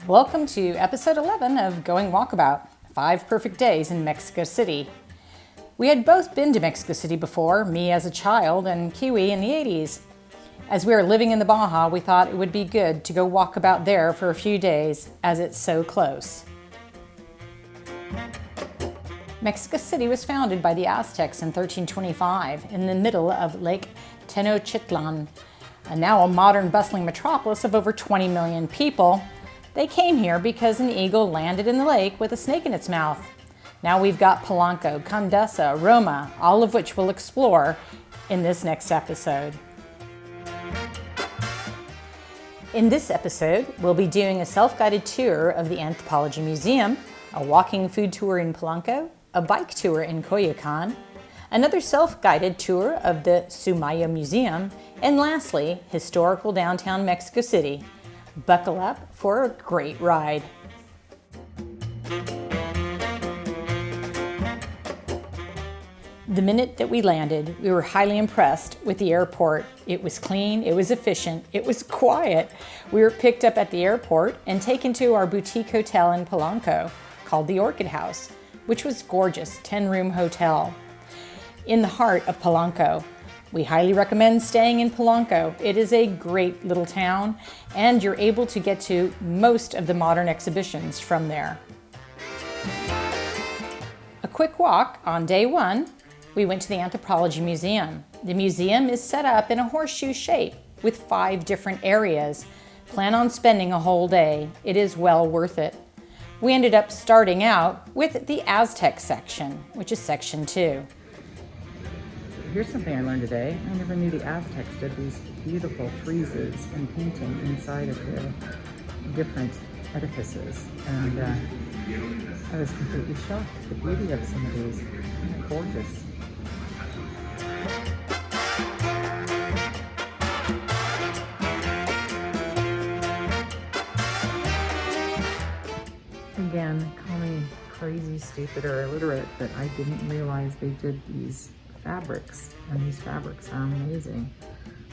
Welcome to episode 11 of Going Walkabout, 5 perfect days in Mexico City. We had both been to Mexico City before, me as a child and Kiwi in the 80s. As we are living in the Baja, we thought it would be good to go walk about there for a few days as it's so close. Mexico City was founded by the Aztecs in 1325 in the middle of Lake Tenochtitlan, and now a modern bustling metropolis of over 20 million people. They came here because an eagle landed in the lake with a snake in its mouth. Now we've got Polanco, Condesa, Roma, all of which we'll explore in this next episode. In this episode, we'll be doing a self-guided tour of the Anthropology Museum, a walking food tour in Polanco, a bike tour in COYOCAN, another self-guided tour of the Sumaya Museum, and lastly, historical downtown Mexico City. Buckle up for a great ride. The minute that we landed, we were highly impressed with the airport. It was clean, it was efficient, it was quiet. We were picked up at the airport and taken to our boutique hotel in Polanco called the Orchid House, which was a gorgeous 10-room hotel in the heart of Polanco. We highly recommend staying in Polanco. It is a great little town, and you're able to get to most of the modern exhibitions from there. A quick walk on day one, we went to the Anthropology Museum. The museum is set up in a horseshoe shape with 5 different areas. Plan on spending a whole day. It is well worth it. We ended up starting out with the Aztec section, which is section 2. Here's something I learned today. I never knew the Aztecs did these beautiful friezes and painting inside of their different edifices. And I was completely shocked at the beauty of some of these. They're gorgeous. Again, call me crazy, stupid, or illiterate, but I didn't realize they did these fabrics, and these fabrics are amazing.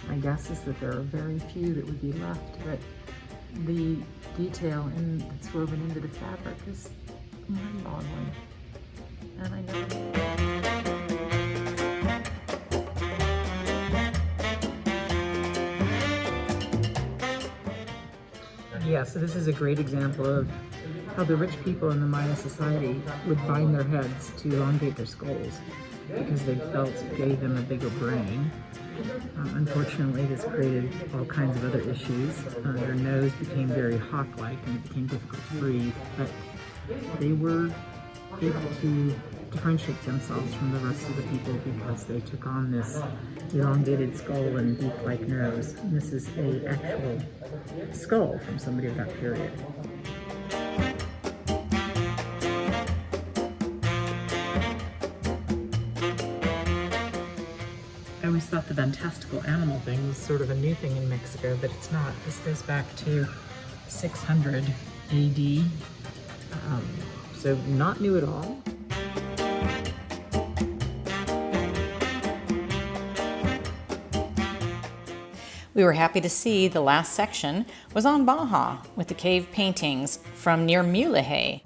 My guess is that there are very few that would be left, but the detail that's woven into the fabric is mind-boggling. And I know. Yeah, so this is a great example of how the rich people in the Maya society would bind their heads to elongate their skulls because they felt it gave them a bigger brain. Unfortunately, this created all kinds of other issues. Their nose became very hawk-like and it became difficult to breathe, but they were able to differentiate themselves from the rest of the people because they took on this elongated skull and beak-like nose. And this is an actual skull from somebody of that period. I always thought the fantastical animal thing was sort of a new thing in Mexico, but it's not. This goes back to 600 AD, so not new at all. We were happy to see the last section was on Baja with the cave paintings from near Mulegé.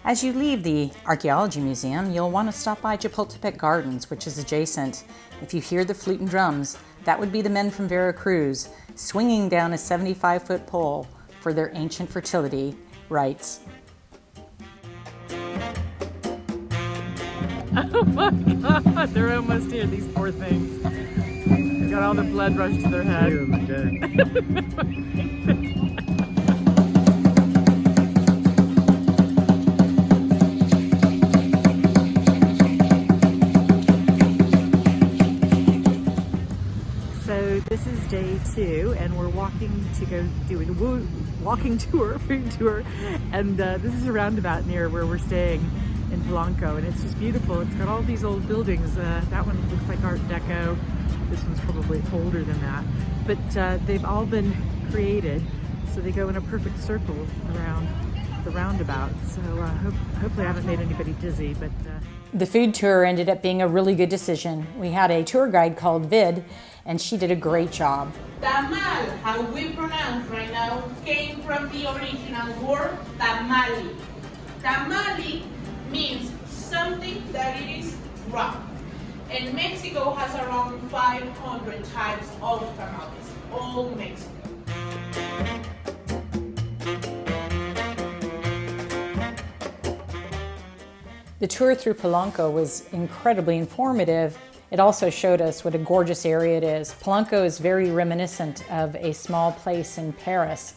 As you leave the Archeology Museum, you'll want to stop by Chapultepec Gardens, which is adjacent. If you hear the flute and drums, that would be the men from Veracruz swinging down a 75-foot pole for their ancient fertility rites. Oh my God, they're almost here, these poor things. They've got all the blood rushed to their head. So this is day 2, and we're walking to go do a walking tour, food tour, and this is a roundabout near where we're staying in Polanco, and it's just beautiful. It's got all these old buildings. That one looks like Art Deco. This one's probably older than that, but they've all been created, so they go in a perfect circle around the roundabout. So hopefully I haven't made anybody dizzy, but The food tour ended up being a really good decision. We had a tour guide called Vid, and she did a great job. Tamal, how we pronounce right now, came from the original word tamale. Tamale means something that it is rough. And Mexico has around 500 types of tamales, all Mexico. The tour through Polanco was incredibly informative. It also showed us what a gorgeous area it is. Polanco is very reminiscent of a small place in Paris.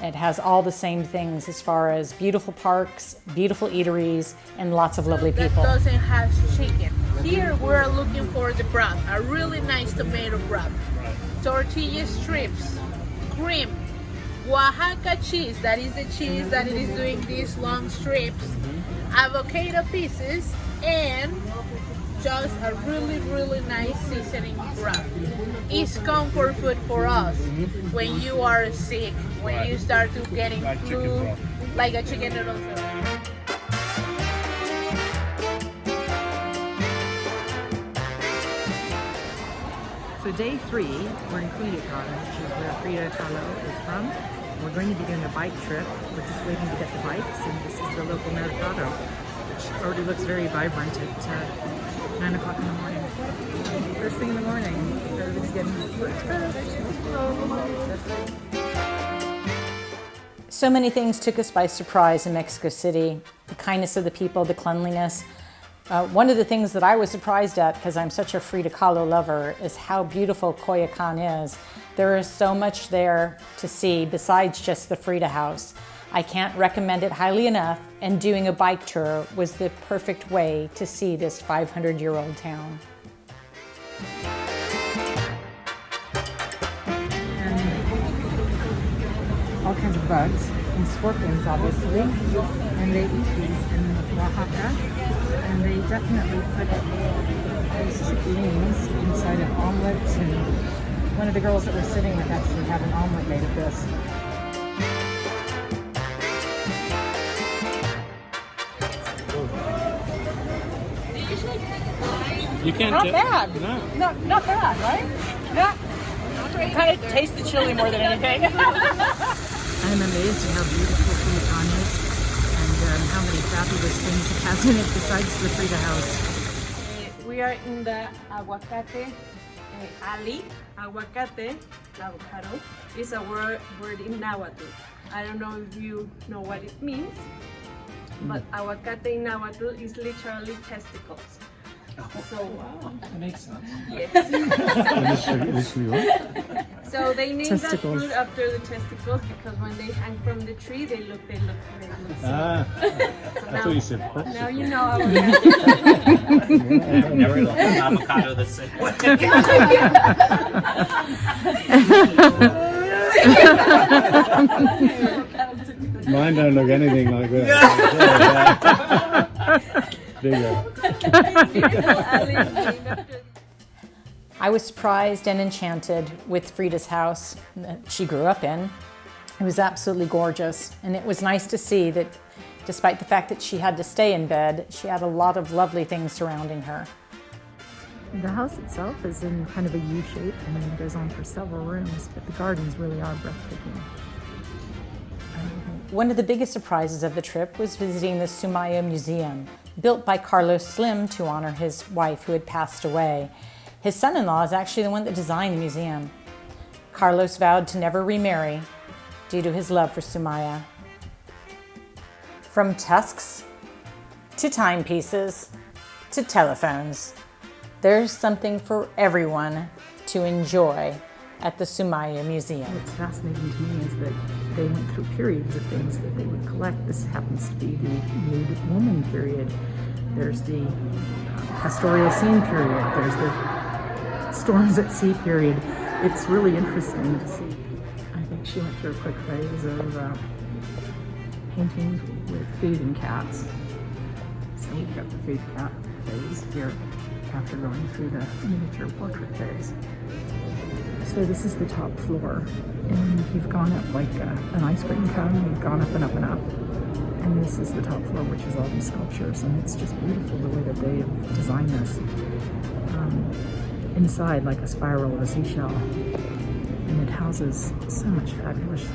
It has all the same things as far as beautiful parks, beautiful eateries, and lots of lovely people. That doesn't have chicken. Here we're looking for the broth, a really nice tomato broth. Tortilla strips, cream, Oaxaca cheese, that is the cheese that it is doing these long strips, avocado pieces, and just a really nice seasoning broth. It's comfort food for us when you are sick, when you start to getting flu, like a chicken noodle soup. So day 3, we're in COYOCAN, which is where Frida, Khalo is from. We're going to be doing a bike trip. We're just waiting to get the bikes, and this is the local mercado, which already looks very vibrant at 9 o'clock in the morning. First thing in the morning, everybody's getting So many things took us by surprise in Mexico City. The kindness of the people, the cleanliness. One of the things that I was surprised at, because I'm such a Frida Kahlo lover, is how beautiful COYOCAN is. There is so much there to see besides just the Frida House. I can't recommend it highly enough, and doing a bike tour was the perfect way to see this 500-year-old town. and all kinds of bugs and scorpions, obviously, and they eat these in Oaxaca. And they definitely put these chickens inside of omelets, and one of the girls that we're sitting with actually had an omelet made of this. You can't. Not bad. No. Not bad, right? Yeah. Kind of taste the chili more than anything. I'm amazed at how beautiful COYOCAN is, and how many fabulous things it has in it besides the Frida House. We are in the aguacate alley. Aguacate, avocado, is a word in Nahuatl. I don't know if you know what it means, but aguacate in Nahuatl is literally testicles. So That makes sense. yes. So they named that Testicles. fruit after the testicles because when they hang from the tree, they look Ah, so that's what you said. now you know avocado. Never looked at avocado the same way. Mine don't look anything like that. Bigger. I was surprised and enchanted with Frida's house that she grew up in. It was absolutely gorgeous, and it was nice to see that despite the fact that she had to stay in bed, she had a lot of lovely things surrounding her. The house itself is in kind of a U shape and it goes on for several rooms, but the gardens really are breathtaking. One of the biggest surprises of the trip was visiting the Sumaya Museum, built by Carlos Slim to honor his wife who had passed away. His son-in-law is actually the one that designed the museum. Carlos vowed to never remarry due to his love for Sumaya. From tusks to timepieces to telephones, there's something for everyone to enjoy at the Sumaya Museum. What's fascinating to me is that they went through periods of things that they would collect. This happens to be the nude woman period. There's the pastoral scene period. There's the storms at sea period. It's really interesting to see. I think she went through a quick phase of paintings with food and cats. So we've got the food cat phase here after going through the miniature portrait phase. So this is the top floor, and you've gone up like an ice cream cone. You've gone up and up and up. And this is the top floor, which is all these sculptures, and it's just beautiful the way that they have designed this. Inside, like a spiral of a seashell, and it houses so much fabulous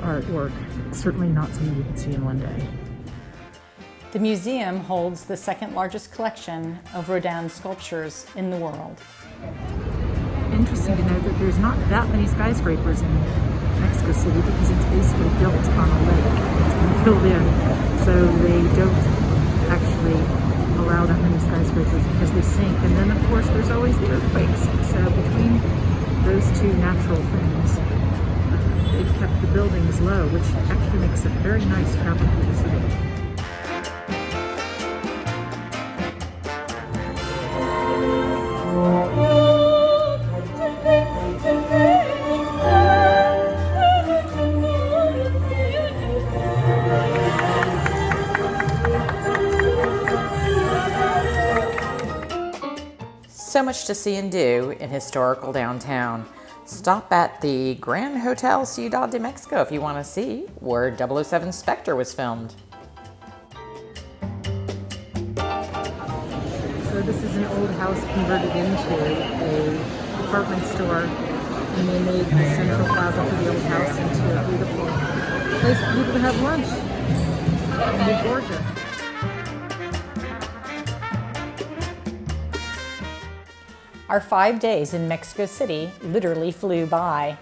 artwork. Certainly not something you could see in one day. The museum holds the second largest collection of Rodin sculptures in the world. Interesting to note that there's not that many skyscrapers in Mexico City because it's basically built on a lake. It's been filled in, so they don't actually allow that many skyscrapers because they sink. And then of course there's always the earthquakes. So between those two natural things, they've kept the buildings low, which actually makes it very nice traveling through the city. So much to see and do in historical downtown. Stop at the Grand Hotel Ciudad de Mexico if you want to see where 007 Spectre was filmed. So this is an old house converted into a department store, and they made the central plaza for the old house into a beautiful place for people to have lunch. And be gorgeous. Our 5 days in Mexico City literally flew by.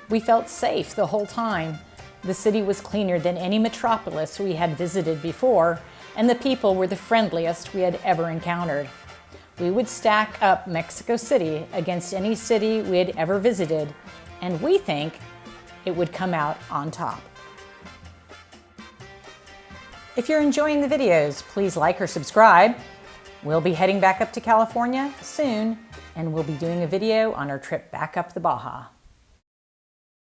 We felt safe the whole time. The city was cleaner than any metropolis we had visited before, and the people were the friendliest we had ever encountered. We would stack up Mexico City against any city we had ever visited, and we think it would come out on top. If you're enjoying the videos, please like or subscribe. We'll be heading back up to California soon, and we'll be doing a video on our trip back up the Baja.